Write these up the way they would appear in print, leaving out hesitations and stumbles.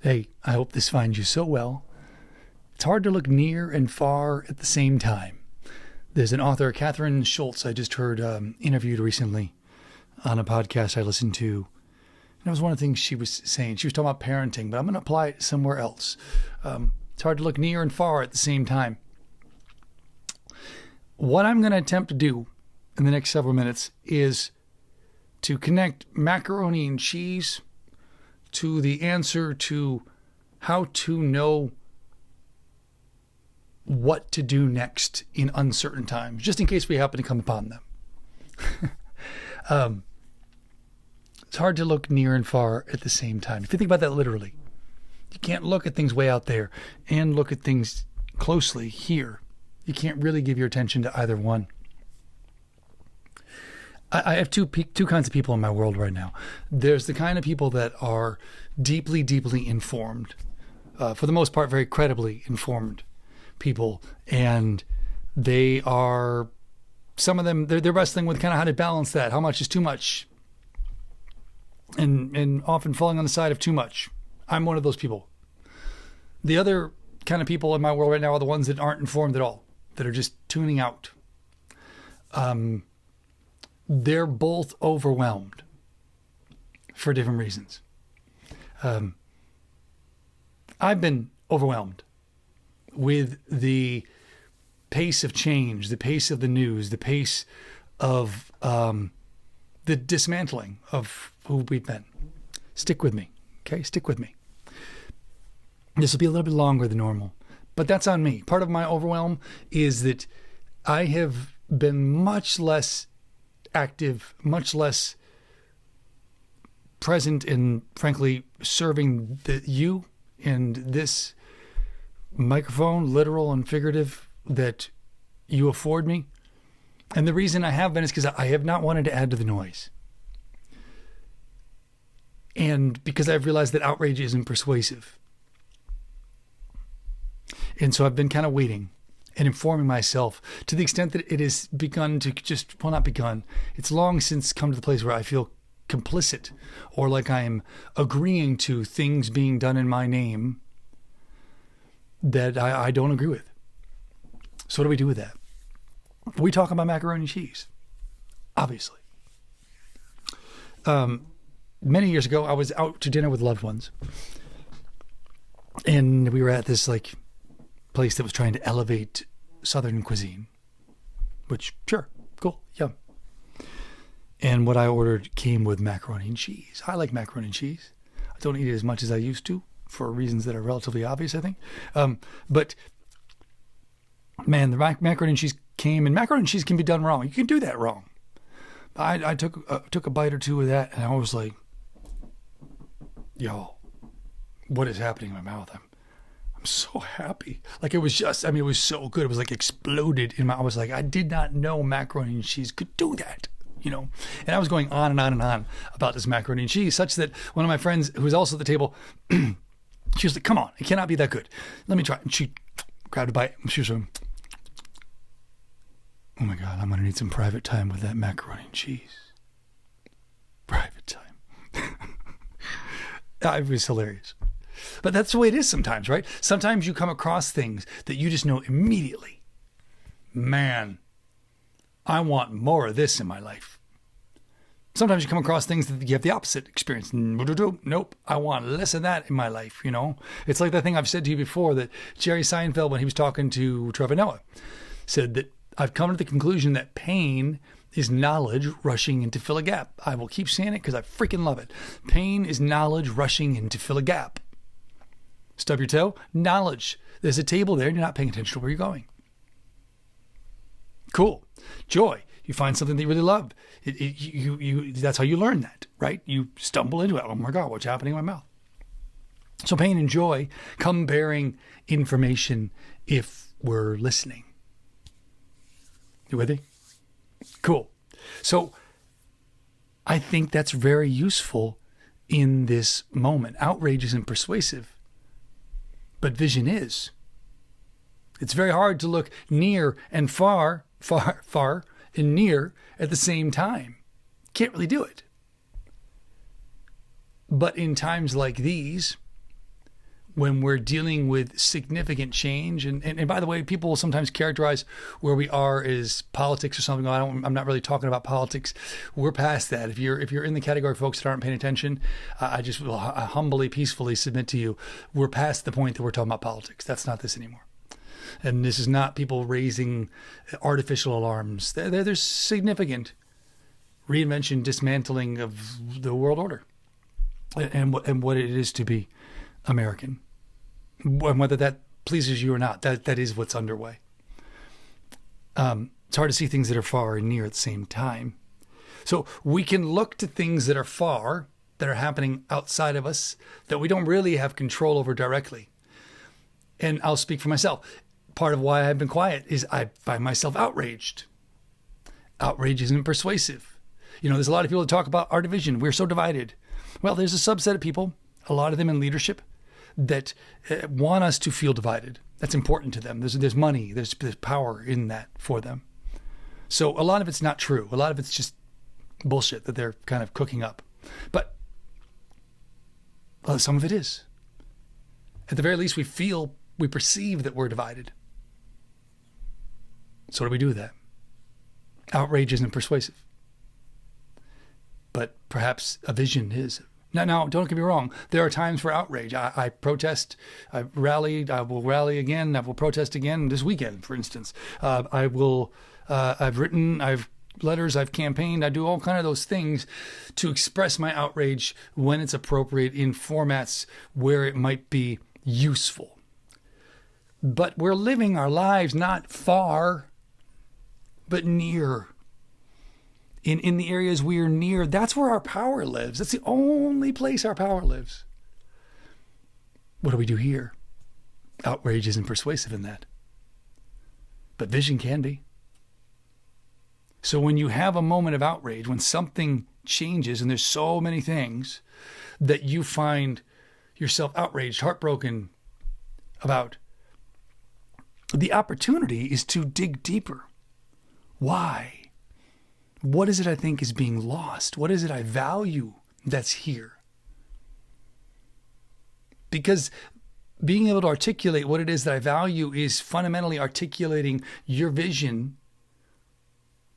Hey, I hope this finds you so well. It's hard to look near and far at the same time. There's an author, Catherine Schultz, I just heard interviewed recently on a podcast I listened to. And it was one of the things she was saying. She was talking about parenting, but I'm going to apply it somewhere else. It's hard to look near and far at the same time. What I'm going to attempt to do in the next several minutes is to connect macaroni and cheese to the answer to how to know what to do next in uncertain times, just in case we happen to come upon them. It's hard to look near and far at the same time. If you think about that literally, you can't look at things way out there and look at things closely here. You can't really give your attention to either one. I have two kinds of people in my world right now. There's the kind of people that are deeply, deeply informed, for the most part, very credibly informed people. And they are, some of them, they're wrestling with kind of how to balance that. How much is too much? And often falling on the side of too much. I'm one of those people. The other kind of people in my world right now are the ones that aren't informed at all, that are just tuning out. They're both overwhelmed for different reasons. I've been overwhelmed with the pace of change, the pace of the news, the pace of the dismantling of who we've been. Stick with me, okay? Stick with me. This will be a little bit longer than normal, but that's on me. Part of my overwhelm is that I have been much less active, much less present in, frankly, serving you and this microphone, literal and figurative, that you afford me. And the reason I have been is because I have not wanted to add to the noise. And because I've realized that outrage isn't persuasive. And so I've been kind of waiting and informing myself to the extent that it has begun to just, well, not begun. It's long since come to the place where I feel complicit or like I am agreeing to things being done in my name that I don't agree with. So what do we do with that? We talk about macaroni and cheese, obviously. Many years ago, I was out to dinner with loved ones. And we were at this place that was trying to elevate Southern cuisine, which, sure, cool, yum. And what I ordered came with macaroni and cheese. I like macaroni and cheese. I don't eat it as much as I used to for reasons that are relatively obvious, I think. But man, the macaroni and cheese came, and macaroni and cheese can be done wrong. You can do that wrong. I took a bite or two of that, and I was like, yo, what is happening in my mouth? I'm so happy. It was just, it was so good. It was exploded in my, I was like, I did not know macaroni and cheese could do that, And I was going on and on and on about this macaroni and cheese, such that one of my friends who was also at the table, she was like, come on, it cannot be that good. Let me try. And she grabbed a bite. And she was like, oh my God, I'm going to need some private time with that macaroni and cheese. Private time. It was hilarious. But that's the way it is sometimes, right? Sometimes you come across things that you just know immediately. Man, I want more of this in my life. Sometimes you come across things that you have the opposite experience. Nope, I want less of that in my life, It's like that thing I've said to you before that Jerry Seinfeld, when he was talking to Trevor Noah, said that I've come to the conclusion that pain is knowledge rushing in to fill a gap. I will keep saying it because I freaking love it. Pain is knowledge rushing in to fill a gap. Stub your toe, knowledge. There's a table there and you're not paying attention to where you're going. Cool. Joy. You find something that you really love. That's how you learn that, right? You stumble into it. Oh my God, what's happening in my mouth? So pain and joy come bearing information if we're listening. You with me? Cool. So I think that's very useful in this moment. Outrage isn't persuasive, but vision is. It's very hard to look near and far and near at the same time. Can't really do it. But in times like these, when we're dealing with significant change. And by the way, people will sometimes characterize where we are as politics or something. I'm not really talking about politics. We're past that. If you're in the category of folks that aren't paying attention, I just will humbly, peacefully submit to you, we're past the point that we're talking about politics. That's not this anymore. And this is not people raising artificial alarms. There's significant reinvention, dismantling of the world order and what it is to be American. And whether that pleases you or not, that is what's underway. It's hard to see things that are far and near at the same time. So we can look to things that are far, that are happening outside of us, that we don't really have control over directly. And I'll speak for myself. Part of why I've been quiet is I find myself outraged. Outrage isn't persuasive. There's a lot of people that talk about our division. We're so divided. Well, there's a subset of people, a lot of them in leadership, that want us to feel divided. That's important to them. There's money, there's power in that for them. So a lot of it's not true. A lot of it's just bullshit that they're kind of cooking up. But some of it is. At the very least, we perceive that we're divided. So what do we do with that? Outrage isn't persuasive. But perhaps a vision is. Now, don't get me wrong. There are times for outrage. I protest. I rally. I will rally again. I will protest again this weekend, for instance. I've written. I've letters. I've campaigned. I do all kind of those things to express my outrage when it's appropriate in formats where it might be useful. But we're living our lives not far, but near. In the areas we are near, that's where our power lives. That's the only place our power lives. What do we do here? Outrage isn't persuasive in that. But vision can be. So when you have a moment of outrage, when something changes, and there's so many things that you find yourself outraged, heartbroken about, the opportunity is to dig deeper. Why? What is it I think is being lost? What is it I value that's here? Because being able to articulate what it is that I value is fundamentally articulating your vision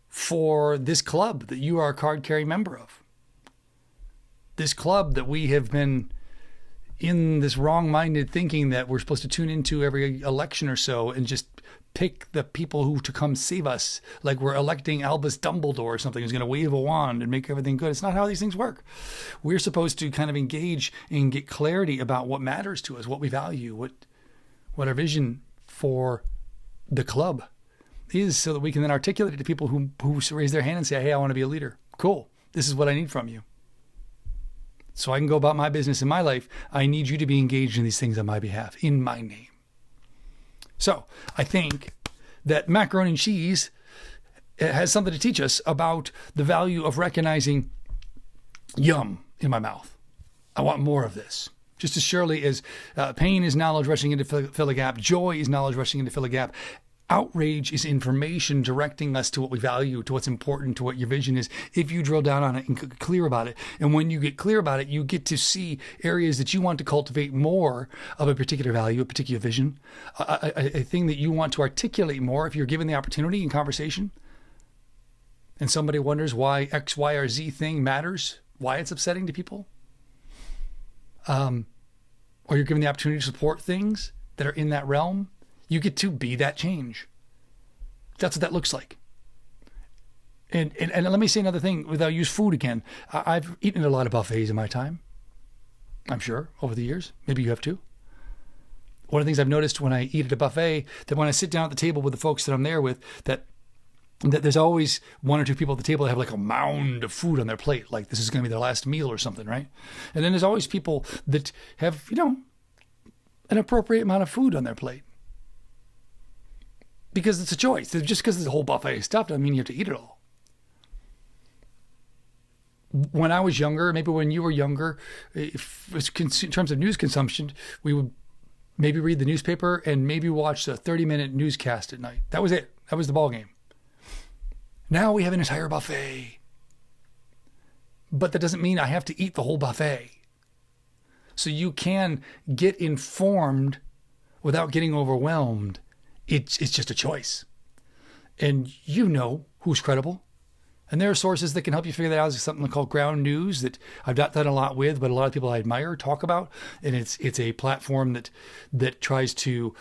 for this club that you are a card-carrying member of. This club that we have been in this wrong-minded thinking that we're supposed to tune into every election or so and just pick the people who to come save us, like we're electing Albus Dumbledore or something who's going to wave a wand and make everything good. It's not how these things work. We're supposed to kind of engage and get clarity about what matters to us, what we value, what our vision for the club is, so that we can then articulate it to people who raise their hand and say, hey, I want to be a leader. Cool. This is what I need from you. So I can go about my business in my life. I need you to be engaged in these things on my behalf, in my name. So I think that macaroni and cheese has something to teach us about the value of recognizing yum in my mouth. I want more of this. Just as surely as pain is knowledge rushing in to fill a gap, joy is knowledge rushing in to fill a gap, outrage is information directing us to what we value, to what's important, to what your vision is, if you drill down on it and get clear about it. And when you get clear about it, you get to see areas that you want to cultivate more of a particular value, a particular vision, a thing that you want to articulate more if you're given the opportunity in conversation. And somebody wonders why X, Y, or Z thing matters, why it's upsetting to people. Or you're given the opportunity to support things that are in that realm. You get to be that change. That's what that looks like. And let me say another thing without use food again. I've eaten at a lot of buffets in my time. I'm sure over the years. Maybe you have too. One of the things I've noticed when I eat at a buffet, that when I sit down at the table with the folks that I'm there with, that there's always one or two people at the table that have like a mound of food on their plate, like this is going to be their last meal or something, right? And then there's always people that have, an appropriate amount of food on their plate. Because it's a choice. Just because there's a whole buffet of stuff doesn't mean you have to eat it all. When I was younger, maybe when you were younger, in terms of news consumption, we would maybe read the newspaper and maybe watch a 30-minute newscast at night. That was it. That was the ball game. Now we have an entire buffet. But that doesn't mean I have to eat the whole buffet. So you can get informed without getting overwhelmed. It's just a choice. And you know who's credible. And there are sources that can help you figure that out. There's something called Ground News that I've not done a lot with, but a lot of people I admire talk about. And it's a platform that tries to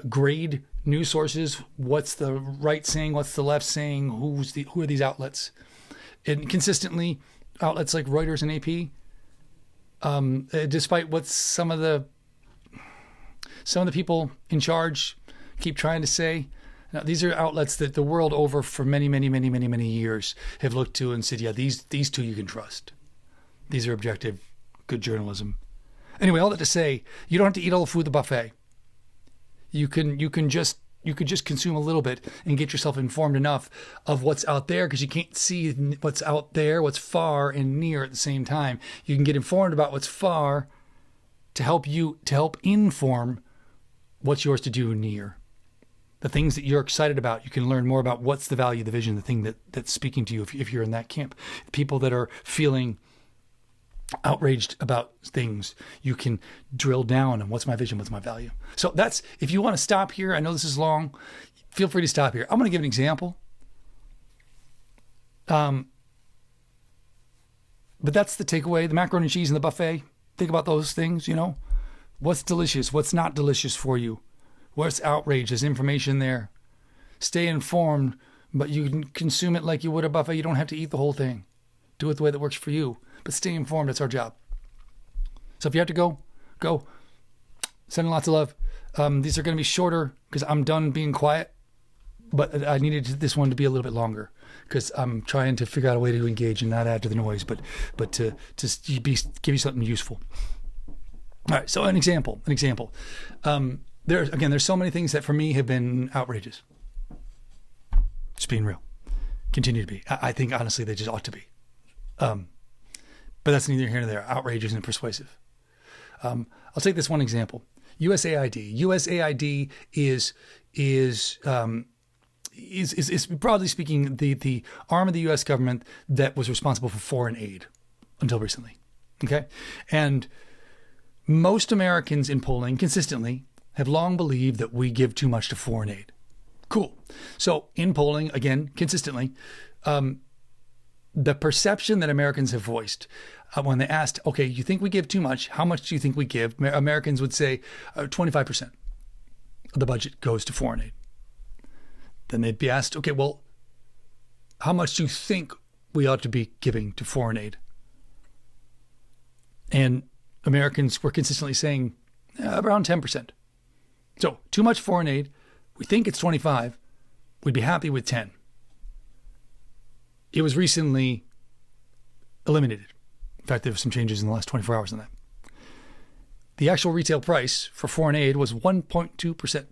grade news sources. What's the right saying? What's the left saying? Who are these outlets? And consistently, outlets like Reuters and AP, despite what some of the people in charge keep trying to say. Now, these are outlets that the world over for many, many, many, many, many years have looked to and said, yeah, these two you can trust. These are objective, good journalism. Anyway, all that to say, you don't have to eat all the food at the buffet. You could just consume a little bit and get yourself informed enough of what's out there, because you can't see what's out there, what's far and near at the same time. You can get informed about what's far to help inform what's yours to do near. The things that you're excited about, you can learn more about what's the value, the vision, the thing that's speaking to you if you're in that camp. People that are feeling outraged about things, you can drill down on what's my vision, what's my value. So that's, if you want to stop here, I know this is long, feel free to stop here. I'm going to give an example. But that's the takeaway, the macaroni and cheese and the buffet. Think about those things, What's delicious? What's not delicious for you? What's outrage? There's information there. Stay informed, but you can consume it like you would a buffet. You don't have to eat the whole thing. Do it the way that works for you. But stay informed. That's our job. So if you have to go. Sending lots of love. These are going to be shorter because I'm done being quiet. But I needed this one to be a little bit longer because I'm trying to figure out a way to engage and not add to the noise, but to give you something useful. All right. So an example. There's so many things that for me have been outrageous. Just being real. Continue to be. I think, honestly, they just ought to be. But that's neither here nor there. Outrageous and persuasive. I'll take this one example. USAID. USAID is broadly speaking the arm of the U.S. government that was responsible for foreign aid until recently. Okay? And most Americans in polling consistently have long believed that we give too much to foreign aid. Cool. So in polling, again, consistently, the perception that Americans have voiced when they asked, okay, you think we give too much? How much do you think we give? Americans would say 25% of the budget goes to foreign aid. Then they'd be asked, okay, well, how much do you think we ought to be giving to foreign aid? And Americans were consistently saying around 10%. So too much foreign aid. We think it's 25. We'd be happy with 10. It was recently eliminated. In fact, there were some changes in the last 24 hours on that. The actual retail price for foreign aid was 1.2%.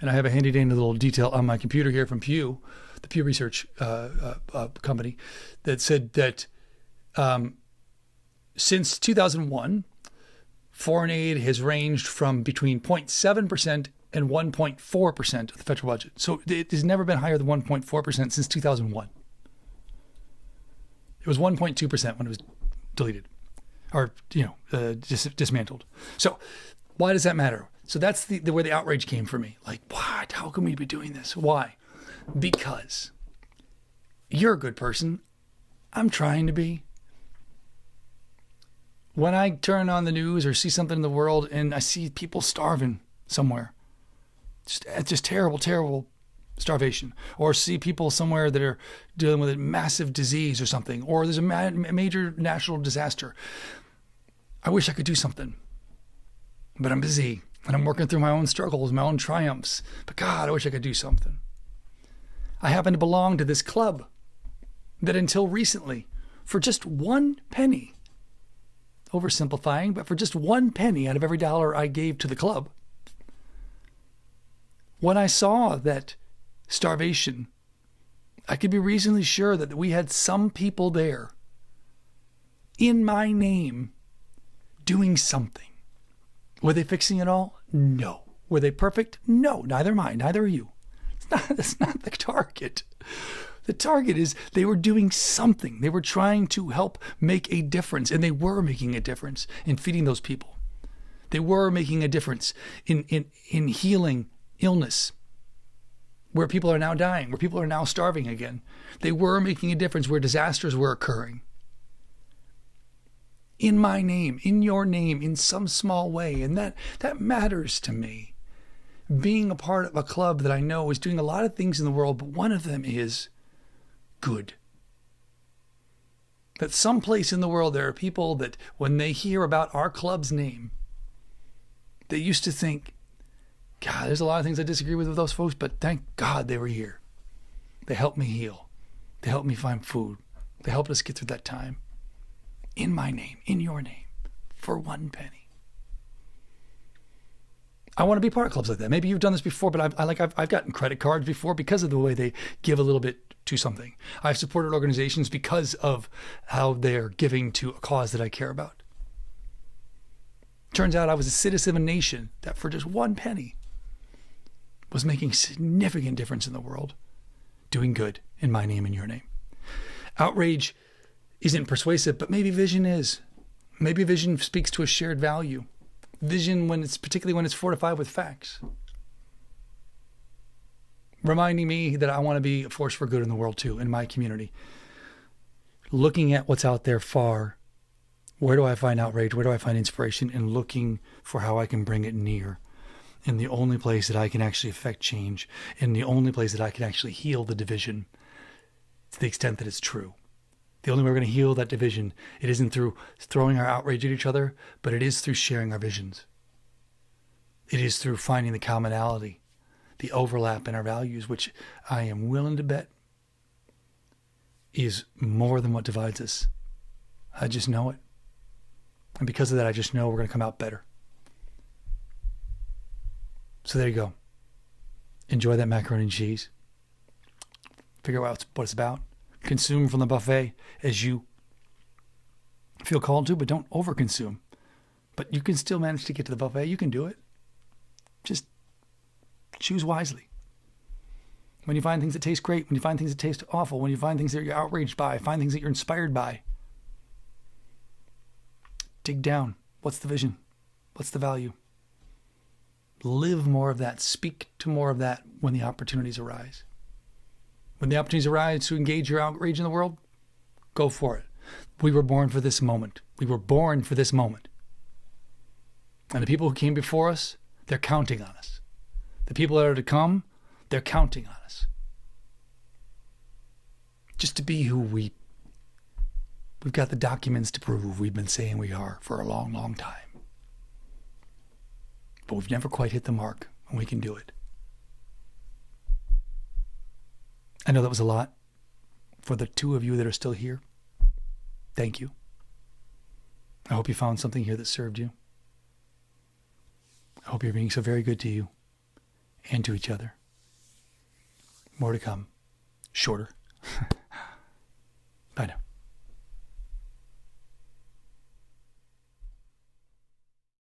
And I have a handy dandy little detail on my computer here from Pew, the Pew Research company, that said that since 2001, foreign aid has ranged from between 0.7% and 1.4% of the federal budget. So it has never been higher than 1.4% since 2001. It was 1.2% when it was deleted or, dismantled. So why does that matter? So that's the where the outrage came for me. Like, what? How can we be doing this? Why? Because you're a good person. I'm trying to be. When I turn on the news or see something in the world and I see people starving somewhere, just terrible, terrible starvation, or see people somewhere that are dealing with a massive disease or something, or there's a major natural disaster, I wish I could do something, but I'm busy and I'm working through my own struggles, my own triumphs. But God, I wish I could do something. I happen to belong to this club that until recently, for just 1 penny, oversimplifying, but for just 1 penny out of every dollar I gave to the club, when I saw that starvation, I could be reasonably sure that we had some people there in my name doing something. Were they fixing it all? No. Were they perfect? No. Neither am I. Neither are you. That's not the target. The target is they were doing something. They were trying to help make a difference, and they were making a difference in feeding those people. They were making a difference in healing illness, where people are now dying, where people are now starving again. They were making a difference where disasters were occurring. In my name, in your name, in some small way. And that matters to me. Being a part of a club that I know is doing a lot of things in the world, but one of them is good. That someplace in the world there are people that when they hear about our club's name, they used to think, God, there's a lot of things I disagree with those folks, but thank God they were here. They helped me heal. They helped me find food. They helped us get through that time. In my name, in your name, for 1 penny. I want to be part of clubs like that. Maybe you've done this before, but I've gotten credit cards before because of the way they give a little bit to something. I've supported organizations because of how they're giving to a cause that I care about. Turns out I was a citizen of a nation that for just 1 penny was making significant difference in the world, doing good in my name and your name. Outrage isn't persuasive, but maybe vision is. Maybe vision speaks to a shared value. Vision, particularly when it's fortified with facts. Reminding me that I want to be a force for good in the world too, in my community. Looking at what's out there far. Where do I find outrage? Where do I find inspiration? And looking for how I can bring it near. In the only place that I can actually affect change. In the only place that I can actually heal the division. To the extent that it's true. The only way we're going to heal that division, it isn't through throwing our outrage at each other, but it is through sharing our visions. It is through finding the commonality, the overlap in our values, which I am willing to bet is more than what divides us. I just know it. And because of that, I just know we're going to come out better. So there you go. Enjoy that macaroni and cheese. Figure out what it's about. Consume from the buffet as you feel called to, but don't overconsume. But you can still manage to get to the buffet. You can do it. Just choose wisely. When you find things that taste great, when you find things that taste awful, when you find things that you're outraged by, find things that you're inspired by. Dig down. What's the vision? What's the value? Live more of that. Speak to more of that when the opportunities arise. When the opportunities arise to engage your outrage in the world, go for it. We were born for this moment. We were born for this moment. And the people who came before us, they're counting on us. The people that are to come, they're counting on us. Just to be who we've got the documents to prove we've been saying we are for a long, long time. But we've never quite hit the mark, and we can do it. I know that was a lot. For the 2 of you that are still here, thank you. I hope you found something here that served you. I hope you're being so very good to you and to each other. More to come. Shorter. Bye now.